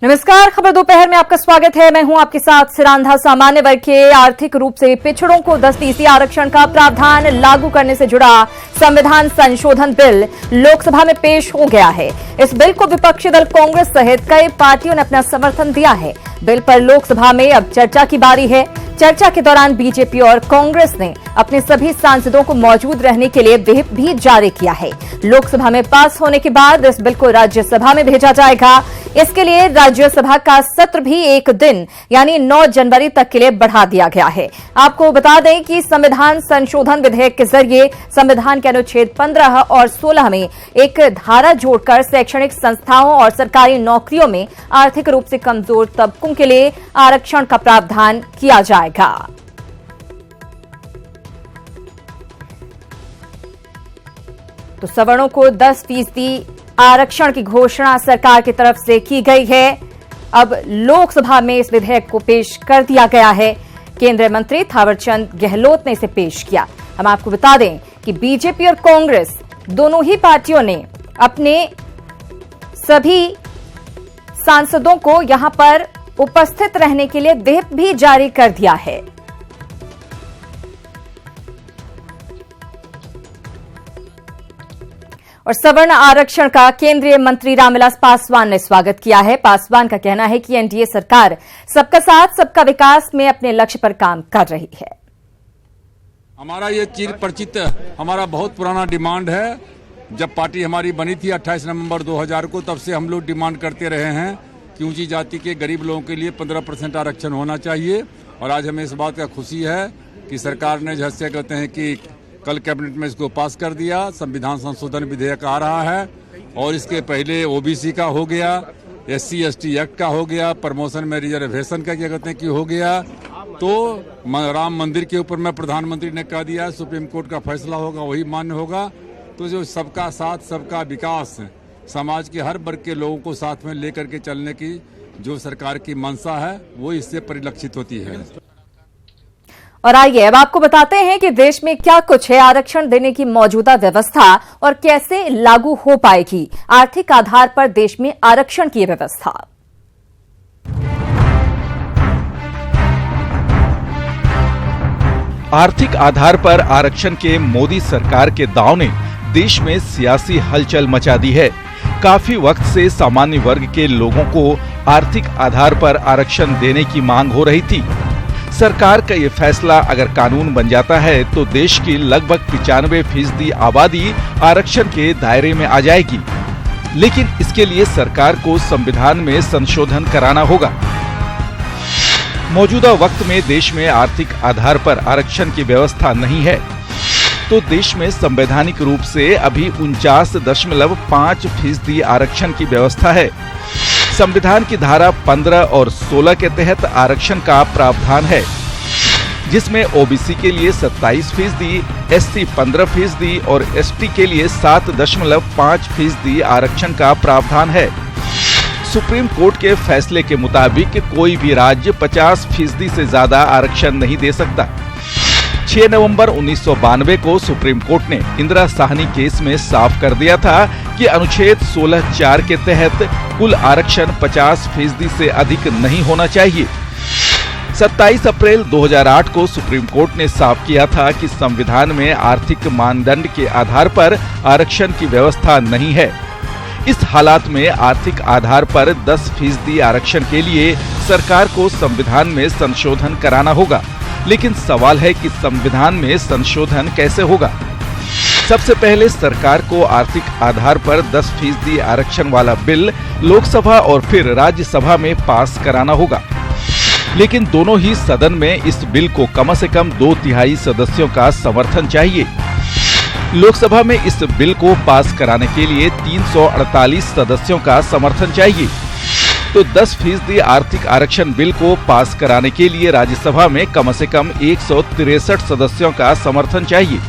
नमस्कार, खबर दोपहर में आपका स्वागत है। मैं हूं आपके साथ सिरांधा। सामान्य वर्ग के आर्थिक रूप से पिछड़ों को 10% आरक्षण का प्रावधान लागू करने से जुड़ा संविधान संशोधन बिल लोकसभा में पेश हो गया है। इस बिल को विपक्षी दल कांग्रेस सहित कई पार्टियों ने अपना समर्थन दिया है। बिल पर लोकसभा में अब चर्चा की बारी है। चर्चा के दौरान बीजेपी और कांग्रेस ने अपने सभी सांसदों को मौजूद रहने के लिए व्हिप भी जारी किया है। लोकसभा में पास होने के बाद इस बिल को राज्यसभा में भेजा जाएगा। इसके लिए राज्यसभा का सत्र भी एक दिन यानी 9 जनवरी तक के लिए बढ़ा दिया गया है। आपको बता दें कि संविधान संशोधन विधेयक के जरिए संविधान के अनुच्छेद 15 और 16 में एक धारा जोड़कर शैक्षणिक संस्थाओं और सरकारी नौकरियों में आर्थिक रूप से कमजोर तबकों के लिए आरक्षण का प्रावधान किया जाएगा। तो सवर्णों को 10% आरक्षण की घोषणा सरकार की तरफ से की गई है। अब लोकसभा में इस विधेयक को पेश कर दिया गया है। केंद्रीय मंत्री थावरचंद गहलोत ने इसे पेश किया। हम आपको बता दें कि बीजेपी और कांग्रेस दोनों ही पार्टियों ने अपने सभी सांसदों को यहां पर उपस्थित रहने के लिए व्हिप भी जारी कर दिया है। और सवर्ण आरक्षण का केंद्रीय मंत्री रामविलास पासवान ने स्वागत किया है। पासवान का कहना है कि एनडीए सरकार सबका साथ सबका विकास में अपने लक्ष्य पर काम कर रही है। हमारा ये चिर परिचित हमारा बहुत पुराना डिमांड है। जब पार्टी हमारी बनी थी 28 नवंबर 2000 को, तब से हम लोग डिमांड करते रहे हैं कि ऊंची जाति के गरीब लोगों के लिए 15% आरक्षण होना चाहिए। और आज हमें इस बात का खुशी है कि सरकार ने जैसे कहते हैं कि कल कैबिनेट में इसको पास कर दिया। संविधान संशोधन विधेयक आ रहा है और इसके पहले ओबीसी का हो गया, SC ST एक्ट का हो गया, प्रमोशन में रिजर्वेशन का क्या कहते हैं कि हो गया। तो राम मंदिर के ऊपर में प्रधानमंत्री ने कह दिया सुप्रीम कोर्ट का फैसला होगा वही मान्य होगा। तो जो सबका साथ सबका विकास, समाज के हर वर्ग के लोगों को साथ में लेकर के चलने की जो सरकार की मंशा है वो इससे परिलक्षित होती है। और आइए अब आपको बताते हैं कि देश में क्या कुछ है आरक्षण देने की मौजूदा व्यवस्था और कैसे लागू हो पाएगी आर्थिक आधार पर देश में आरक्षण की व्यवस्था। आर्थिक आधार पर आरक्षण के मोदी सरकार के दांव ने देश में सियासी हलचल मचा दी है। काफी वक्त से सामान्य वर्ग के लोगों को आर्थिक आधार पर आरक्षण देने की मांग हो रही थी। सरकार का ये फैसला अगर कानून बन जाता है तो देश की लगभग 95% आबादी आरक्षण के दायरे में आ जाएगी। लेकिन इसके लिए सरकार को संविधान में संशोधन कराना होगा। मौजूदा वक्त में देश में आर्थिक आधार पर आरक्षण की व्यवस्था नहीं है, तो देश में संवैधानिक रूप से अभी 49.5% आरक्षण की व्यवस्था है। संविधान की धारा 15 और 16 के तहत आरक्षण का प्रावधान है, जिसमें ओबीसी के लिए 27%, SC 15% और ST के लिए 7.5% आरक्षण का प्रावधान है। सुप्रीम कोर्ट के फैसले के मुताबिक कोई भी राज्य 50% से ज्यादा आरक्षण नहीं दे सकता। 6 नवंबर 1992 को सुप्रीम कोर्ट ने इंदिरा साहनी केस में साफ कर दिया था कि अनुच्छेद 16(4) के तहत कुल आरक्षण 50% से अधिक नहीं होना चाहिए। 27 अप्रैल 2008 को सुप्रीम कोर्ट ने साफ किया था कि संविधान में आर्थिक मानदंड के आधार पर आरक्षण की व्यवस्था नहीं है। इस हालात में आर्थिक आधार पर 10% आरक्षण के लिए सरकार को संविधान में संशोधन कराना होगा। लेकिन सवाल है कि संविधान में संशोधन कैसे होगा। सबसे पहले सरकार को आर्थिक आधार पर 10% आरक्षण वाला बिल लोकसभा और फिर राज्यसभा में पास कराना होगा। लेकिन दोनों ही सदन में इस बिल को कम से कम 2/3 सदस्यों का समर्थन चाहिए। लोकसभा में इस बिल को पास कराने के लिए 348 सदस्यों का समर्थन चाहिए। तो 10% आर्थिक आरक्षण बिल को पास कराने के लिए राज्यसभा में कम से कम 163 सदस्यों का समर्थन चाहिए।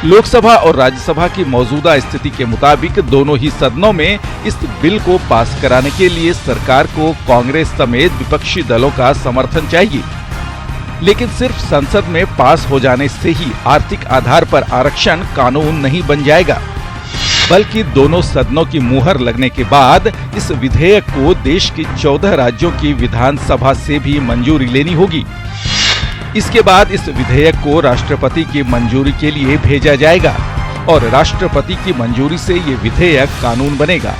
लोकसभा और राज्यसभा की मौजूदा स्थिति के मुताबिक दोनों ही सदनों में इस बिल को पास कराने के लिए सरकार को कांग्रेस समेत विपक्षी दलों का समर्थन चाहिए। लेकिन सिर्फ संसद में पास हो जाने से ही आर्थिक आधार पर आरक्षण कानून नहीं बन जाएगा। बल्कि दोनों सदनों की मुहर लगने के बाद इस विधेयक को देश की 14 राज्यों की विधानसभा से भी मंजूरी लेनी होगी। इसके बाद इस विधेयक को राष्ट्रपति की मंजूरी के लिए भेजा जाएगा और राष्ट्रपति की मंजूरी से ये विधेयक कानून बनेगा।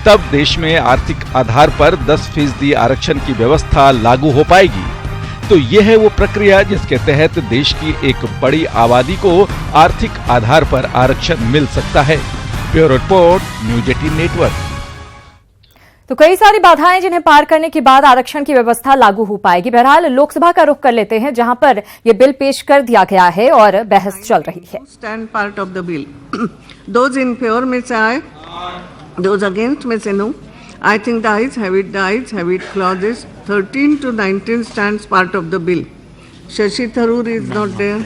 तब देश में आर्थिक आधार पर 10% आरक्षण की व्यवस्था लागू हो पाएगी। तो ये है वो प्रक्रिया जिसके तहत देश की एक बड़ी आबादी को आर्थिक आधार पर आरक्षण मिल सकता है। Bureau report, news 18 network. तो कई सारी बाधाएं जिन्हें पार करने के बाद आरक्षण की व्यवस्था लागू हो पाएगी। बहरहाल लोकसभा का रुख कर लेते हैं, जहां पर ये बिल पेश कर दिया गया है और बहस चल रही है। Stand part of the bill. Those in favor may say aye. Those against may say no. I think the ayes have it. The ayes have it. Clauses 13 to 19 stands part of the bill. Shashi Tharoor is not there.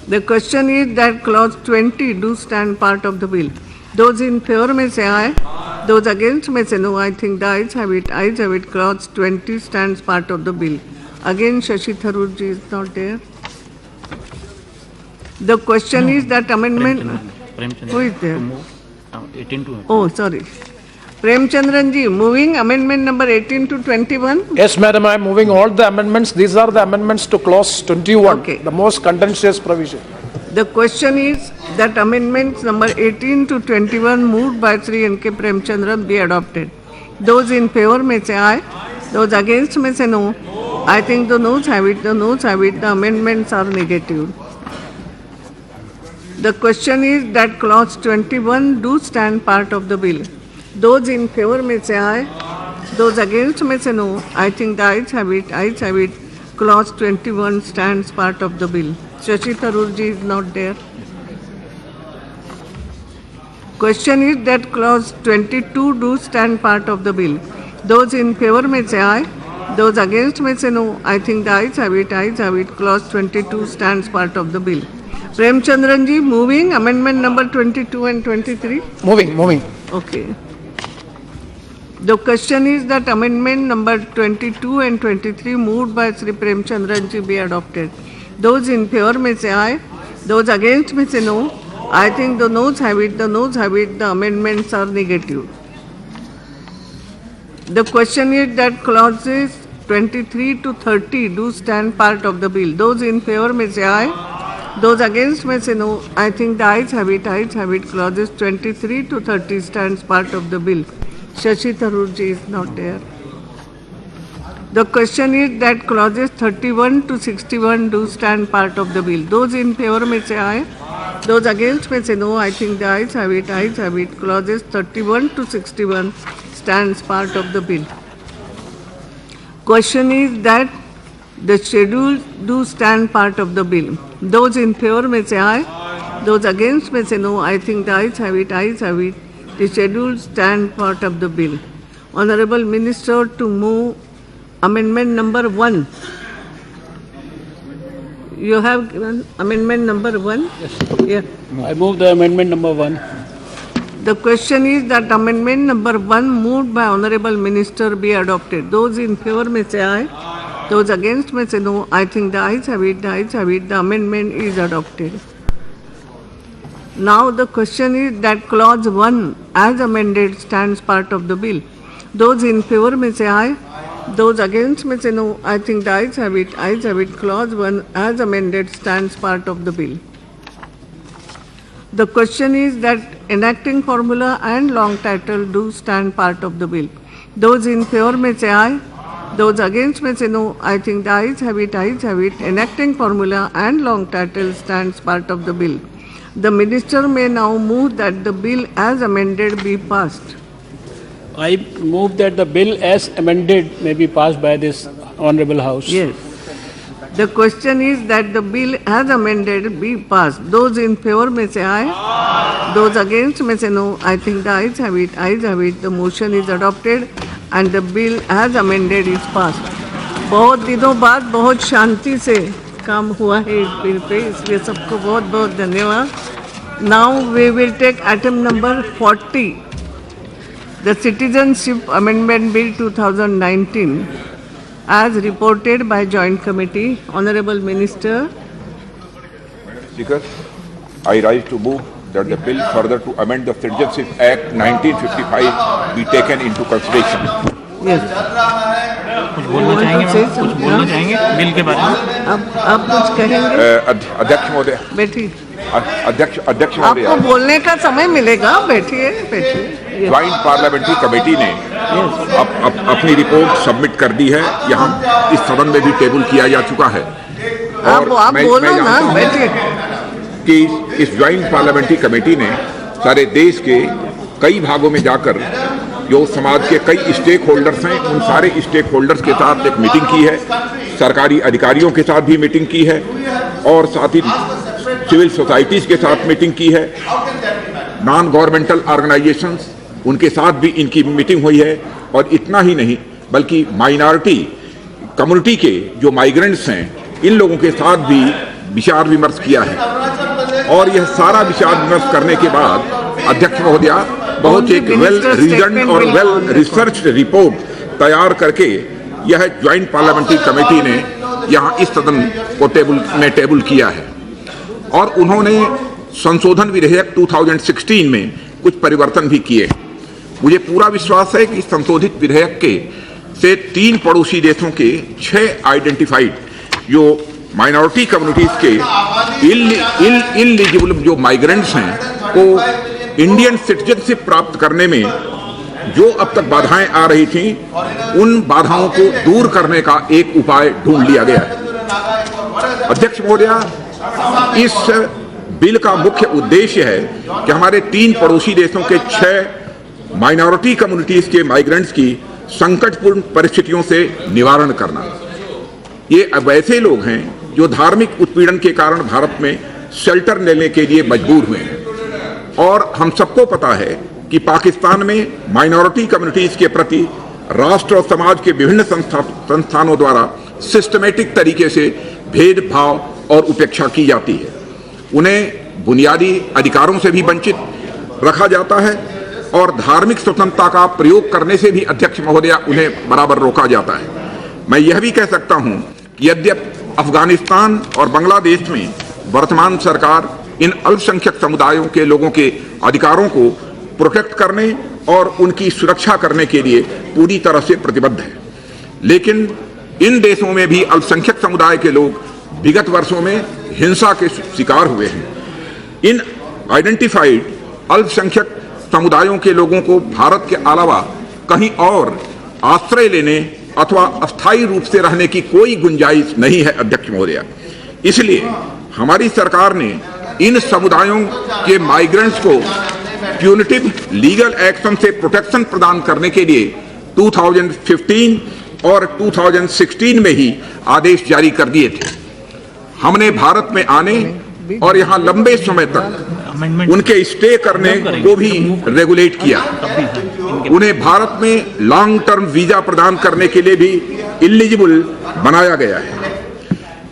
The question is that clause 20 do stand part of the bill. Those in favor may say aye. Those against may say no. I think the ayes have it. Ayes have it. Clause 20 stands part of the bill. Again, Shashi Tharoor ji is not there. The question is that amendment. Who is there? 18 to. Oh, sorry. Premchandran ji, moving amendment number 18 to 21. Yes, madam, I am moving all the amendments. These are the amendments to clause 21, Okay. the most contentious provision. The question is that amendments number 18 to 21 moved by Sri N.K. Premchandran be adopted. Those in favor may say aye. Those against may say no. I think the noes have it. The noes have it. The amendments are negative. The question is that clause 21 do stand part of the bill. Those in favor may say aye. Those against may say no. I think the ayes have it. Ayes have it. Clause 21 stands part of the bill. Shashi Tharoor ji is not there. Question is that clause 22 do stand part of the bill. Those in favor may say aye. Those against may say no. I think the ayes have it. Ayes have it. Clause 22 stands part of the bill. Premchandran ji, moving amendment number 22 and 23. Moving. Okay. The question is that amendment number 22 and 23 moved by Sri Premchandran ji be adopted. Those in favor may say aye. Those against may say no. I think the noes have it. The noes have it. The amendments are negative. The question is that clauses 23 to 30 do stand part of the bill. Those in favor may say aye. Those against may say no. I think the ayes have it. Ayes have it. Clauses 23 to 30 stands part of the bill. Shashi Tharoor ji is not there. The question is that clauses 31 to 61 do stand part of the bill. Those in favor may say aye. Those against may say no. I think the ayes have it. Ayes have it. Clauses 31 to 61 stands part of the bill. Question is that the schedules do stand part of the bill. Those in favor may say aye. Those against may say no. I think the ayes have it. Ayes have it. The schedules stand part of the bill. Honorable Minister to move amendment number 1. You have given amendment number 1? Yes. Yeah. I move the amendment number 1. The question is that amendment number 1 moved by Honorable Minister be adopted. Those in favor may say aye. Those against may say no. I think the ayes have it. The ayes have it. The amendment is adopted. Now the question is that clause 1 as amended stands part of the bill. Those in favor may say aye. Those against may say no. I think the ayes have it. Ayes have it. Clause 1 as amended stands part of the bill. The question is that enacting formula and long title do stand part of the bill. Those in favor may say aye. Those against may say no. I think the ayes have it. Ayes have it. Enacting formula and long title stands part of the bill. The minister may now move that the bill as amended be passed. I move that the bill as amended may be passed by this Honorable House. Yes. The question is that the bill as amended be passed. Those in favor may say aye. Those against may say no. I think the ayes have it. Ayes have it. The motion is adopted and the bill as amended is passed. बहुत दिनों बाद बहुत शांति से काम हुआ है इस bill pay, इसलिए सबको बहुत बहुत धन्यवाद. Now we will take item number 40, the Citizenship Amendment Bill 2019, as reported by Joint Committee. Honorable Minister. Speaker, I rise to move that the bill further to amend the Citizenship Act 1955 be taken into consideration. Yes. कुछ बोलना चाहेंगे bill के बारे में? आप कुछ कहेंगे? अध्यक्ष महोदय, बैठिए। अध्यक्ष महोदय, आपको बोलने का समय मिलेगा, बैठिए। ज्वाइंट पार्लियामेंट्री कमेटी ने अपनी रिपोर्ट सबमिट कर दी है। यहाँ इस सदन में भी टेबल किया जा चुका है। आप बोलो ना, बैठिए। कि इस ज्वाइंट पार्लियामेंट्री कमेटी ने सारे देश के कई भागों में जाकर जो समाज के कई स्टेक होल्डर्स हैं, उन सारे स्टेक होल्डर्स के साथ एक मीटिंग की है, सरकारी अधिकारियों के साथ भी मीटिंग की है और साथ ही सिविल सोसाइटीज के साथ मीटिंग की है, नॉन गवर्नमेंटल ऑर्गेनाइजेशंस उनके साथ भी इनकी मीटिंग हुई है। और इतना ही नहीं बल्कि माइनॉरिटी कम्युनिटी के जो माइग्रेंट्स हैं, इन लोगों के साथ भी विचार विमर्श किया है। और यह सारा विचार विमर्श करने के बाद अध्यक्ष महोदया बहुत एक वेल रीजन और वेल रिसर्च रिपोर्ट तैयार करके यह ज्वाइंट पार्लियामेंट्री कमेटी ने यहाँ इस सदन को टेबल किया है। और उन्होंने संशोधन विधेयक 2016 में कुछ परिवर्तन भी किए। मुझे पूरा विश्वास है कि संशोधित विधेयक के से 3 पड़ोसी देशों के 6 आइडेंटिफाइड जो माइनॉरिटी कम्युनिटीज के इनएलिजिबल जो माइग्रेंट्स हैं को इंडियन सिटीजनशिप प्राप्त करने में जो अब तक बाधाएं आ रही थीं, उन बाधाओं को दूर करने का एक उपाय ढूंढ लिया गया है। अध्यक्ष महोदया, इस बिल का मुख्य उद्देश्य है कि हमारे 3 पड़ोसी देशों के 6 माइनॉरिटी कम्युनिटीज के माइग्रेंट्स की संकटपूर्ण परिस्थितियों से निवारण करना। ये अब ऐसे लोग हैं जो धार्मिक उत्पीड़न के कारण भारत में शेल्टर लेने के लिए मजबूर हुए हैं। और हम सबको पता है कि पाकिस्तान में माइनॉरिटी कम्युनिटीज के प्रति राष्ट्र और समाज के विभिन्न संस्थानों द्वारा सिस्टमेटिक तरीके से भेदभाव और उपेक्षा की जाती है। उन्हें बुनियादी अधिकारों से भी वंचित रखा जाता है और धार्मिक स्वतंत्रता का प्रयोग करने से भी अध्यक्ष महोदया उन्हें बराबर रोका जाता है। मैं यह भी कह सकता हूं कि यद्यपि अफगानिस्तान और बांग्लादेश में वर्तमान सरकार इन अल्पसंख्यक समुदायों के लोगों के अधिकारों को प्रोटेक्ट करने और उनकी सुरक्षा करने के लिए पूरी तरह से प्रतिबद्ध है, लेकिन इन देशों में भी अल्पसंख्यक समुदाय के लोग विगत वर्षों में हिंसा के शिकार हुए हैं। इन आइडेंटिफाइड अल्पसंख्यक समुदायों के लोगों को भारत के अलावा कहीं और आश्रय लेने अथवा अस्थायी रूप से रहने की कोई गुंजाइश नहीं है अध्यक्ष महोदया। इसलिए हमारी सरकार ने इन समुदायों के माइग्रेंट्स को प्यूनिटिव लीगल एक्शन से प्रोटेक्शन प्रदान करने के लिए 2015 और 2016 में ही आदेश जारी कर दिए थे। हमने भारत में आने और यहाँ लंबे समय तक उनके स्टे करने को भी रेगुलेट किया। उन्हें भारत में लॉन्ग टर्म वीजा प्रदान करने के लिए भी एलिजिबल बनाया गया है।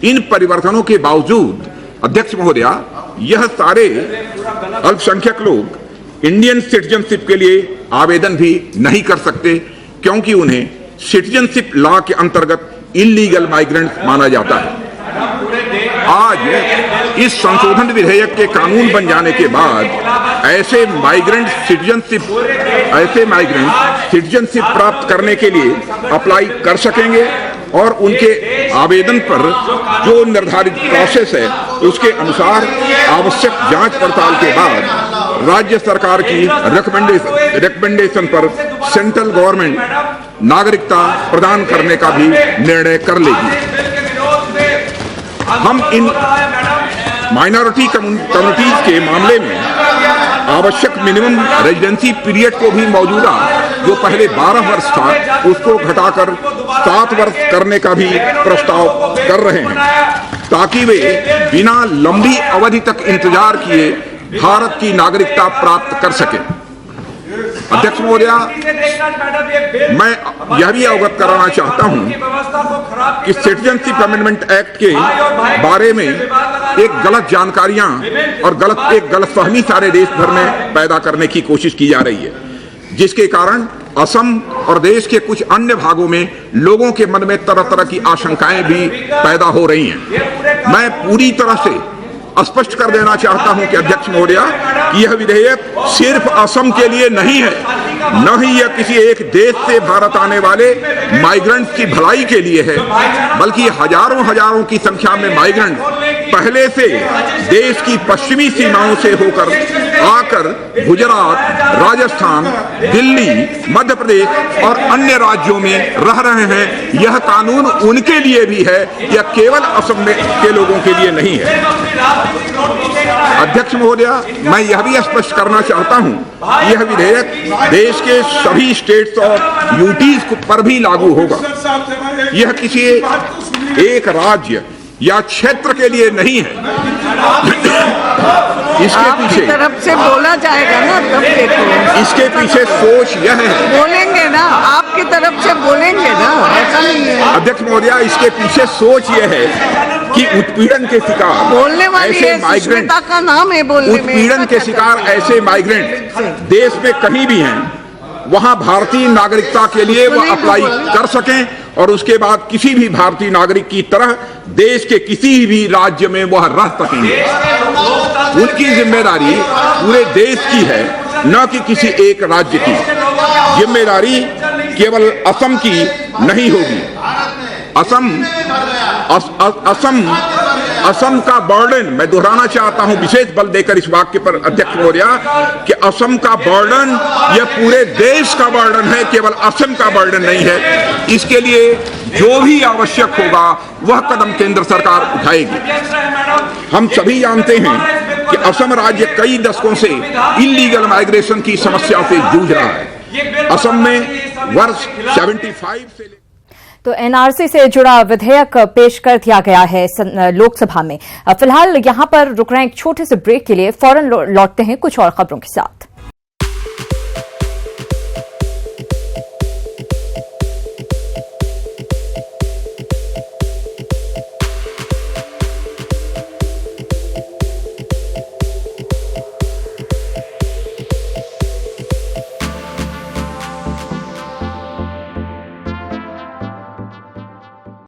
इन परिवर्तनों के बावजूद अध्यक्ष महोदया, यह सारे अल्पसंख्यक लोग इंडियन सिटीजनशिप के लिए आवेदन भी नहीं कर सकते, क्योंकि उन्हें सिटीजनशिप लॉ के अंतर्गत इलीगल माइग्रेंट माना जाता है। आज इस संशोधन विधेयक के कानून बन जाने के बाद ऐसे माइग्रेंट सिटीजनशिप प्राप्त करने के लिए अप्लाई कर सकेंगे और उनके आवेदन पर जो निर्धारित प्रोसेस है उसके अनुसार आवश्यक जांच पड़ताल के बाद राज्य सरकार की रिकमेंडेशन पर सेंट्रल गवर्नमेंट नागरिकता प्रदान करने का भी निर्णय कर लेगी। हम इन माइनॉरिटी कम्युनिटीज के मामले में आवश्यक मिनिमम रेजिडेंसी पीरियड को भी मौजूदा जो पहले 12 वर्ष था उसको घटाकर 7 वर्ष करने का भी प्रस्ताव कर रहे हैं, ताकि वे बिना लंबी अवधि तक इंतजार किए भारत की नागरिकता प्राप्त कर सके। अध्यक्ष महोदया, मैं यह भी अवगत कराना चाहता हूं कि सिटीजनशिप अमेंडमेंट एक्ट के बारे में एक गलत जानकारियां और गलतफहमी सारे देश भर में पैदा करने की कोशिश की जा रही है, जिसके कारण असम और देश के कुछ अन्य भागों में लोगों के मन में तरह तरह की आशंकाएं भी पैदा हो रही हैं। मैं पूरी तरह से स्पष्ट कर देना चाहता हूं कि अध्यक्ष महोदया कि यह विधेयक सिर्फ असम के लिए नहीं है, न ही यह किसी एक देश से भारत आने वाले माइग्रेंट्स की भलाई के लिए है, बल्कि हजारों की संख्या में माइग्रेंट पहले से देश की पश्चिमी सीमाओं से होकर आकर गुजरात, राजस्थान, दिल्ली, मध्य प्रदेश और अन्य राज्यों में रह रहे हैं। यह कानून उनके लिए भी है, यह केवल असम में के लोगों के लिए नहीं है। अध्यक्ष महोदया, मैं यह भी स्पष्ट करना चाहता हूं, यह विधेयक देश के सभी स्टेट्स और यूटीज पर भी लागू होगा। यह किसी एक राज्य या क्षेत्र के लिए नहीं है। इसके पीछे तरफ से बोला जाएगा ना, तब देखो। इसके पीछे सोच यह है, बोलेंगे ना, आपकी तरफ से बोलेंगे ना, ऐसा नहीं है। अध्यक्ष महोदया, इसके पीछे सोच यह है कि उत्पीड़न के शिकार बोलने वाली ऐसे माइग्रेंट का नाम है बोलने में। उत्पीड़न के शिकार ऐसे माइग्रेंट देश में कहीं भी हैं, वहां भारतीय नागरिकता के लिए वह अप्लाई कर सकें और उसके बाद किसी भी भारतीय नागरिक की तरह देश के किसी भी राज्य में वह रह सकेंगे। उनकी जिम्मेदारी पूरे देश की है, न कि किसी एक राज्य की। जिम्मेदारी केवल असम की नहीं होगी। असम का बर्डन, मैं दोहराना चाहता हूं विशेष बल देकर इस वाक्य पर अध्यक्ष महोदया, कि असम का बर्डन यह पूरे देश का बर्डन है, केवल असम का बर्डन नहीं है। इसके लिए जो भी आवश्यक होगा वह कदम केंद्र सरकार उठाएगी। हम सभी जानते हैं कि असम राज्य कई दशकों से इलीगल माइग्रेशन की समस्या से जूझ रहा है। असम में वर्ष 75 से तो एनआरसी से जुड़ा विधेयक पेश कर दिया गया है लोकसभा में। फिलहाल यहां पर रुक रहे हैं एक छोटे से ब्रेक के लिए, फौरन लौटते हैं कुछ और खबरों के साथ।